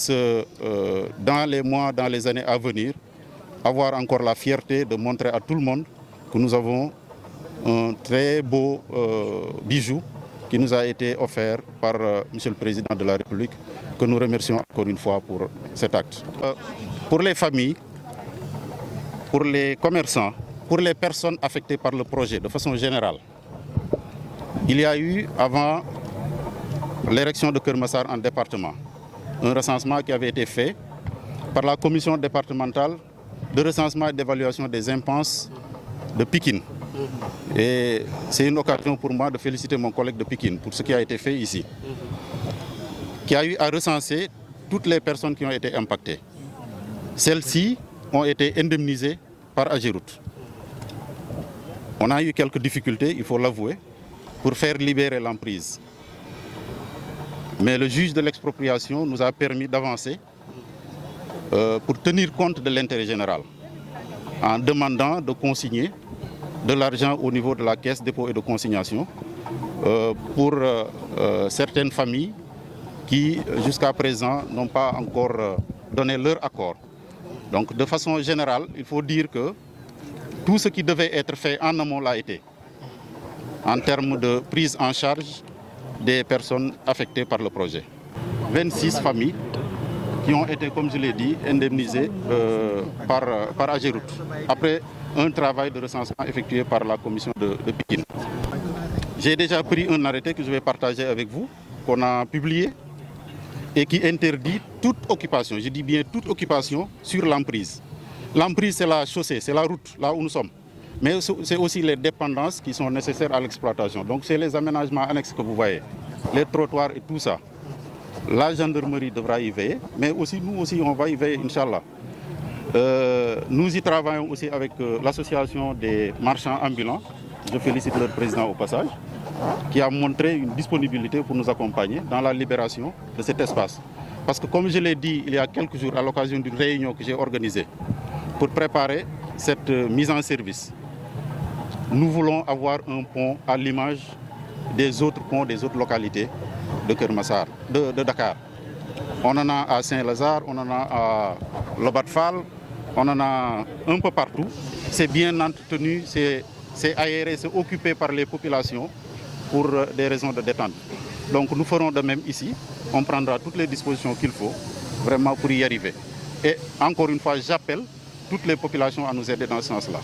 Dans les mois, dans les années à venir, avoir encore la fierté de montrer à tout le monde que nous avons un très beau bijou qui nous a été offert par Monsieur le Président de la République, que nous remercions encore une fois pour cet acte. Pour les familles, pour les commerçants, pour les personnes affectées par le projet de façon générale, il y a eu, avant l'érection de Keur Massar en département, un recensement qui avait été fait par la commission départementale de recensement et d'évaluation des impenses de Pikine. Et c'est une occasion pour moi de féliciter mon collègue de Pikine pour ce qui a été fait ici, qui a eu à recenser toutes les personnes qui ont été impactées. Celles-ci ont été indemnisées par Ageroute. On a eu quelques difficultés, il faut l'avouer, pour faire libérer l'emprise. Mais le juge de l'expropriation nous a permis d'avancer pour tenir compte de l'intérêt général, en demandant de consigner de l'argent au niveau de la caisse dépôt et de consignation pour certaines familles qui, jusqu'à présent, n'ont pas encore donné leur accord. Donc, de façon générale, il faut dire que tout ce qui devait être fait en amont l'a été, en termes de prise en charge des personnes affectées par le projet. 26 familles qui ont été, comme je l'ai dit, indemnisées par Ageroute, après un travail de recensement effectué par la commission de Pikine. J'ai déjà pris un arrêté que je vais partager avec vous, qu'on a publié, et qui interdit toute occupation, je dis bien toute occupation, sur l'emprise. L'emprise, c'est la chaussée, c'est la route, là où nous sommes. Mais c'est aussi les dépendances qui sont nécessaires à l'exploitation. Donc c'est les aménagements annexes que vous voyez, les trottoirs et tout ça. La gendarmerie devra y veiller, mais aussi nous aussi on va y veiller, Inch'Allah. Nous y travaillons aussi avec l'association des marchands ambulants. Je félicite leur président au passage, qui a montré une disponibilité pour nous accompagner dans la libération de cet espace. Parce que comme je l'ai dit il y a quelques jours à l'occasion d'une réunion que j'ai organisée pour préparer cette mise en service, nous voulons avoir un pont à l'image des autres ponts des autres localités de Keur Massar, de Dakar. On en a à Saint-Lazare, on en a à Lobat Fall, on en a un peu partout. C'est bien entretenu, c'est aéré, c'est occupé par les populations pour des raisons de détente. Donc nous ferons de même ici, on prendra toutes les dispositions qu'il faut vraiment pour y arriver. Et encore une fois, j'appelle toutes les populations à nous aider dans ce sens-là.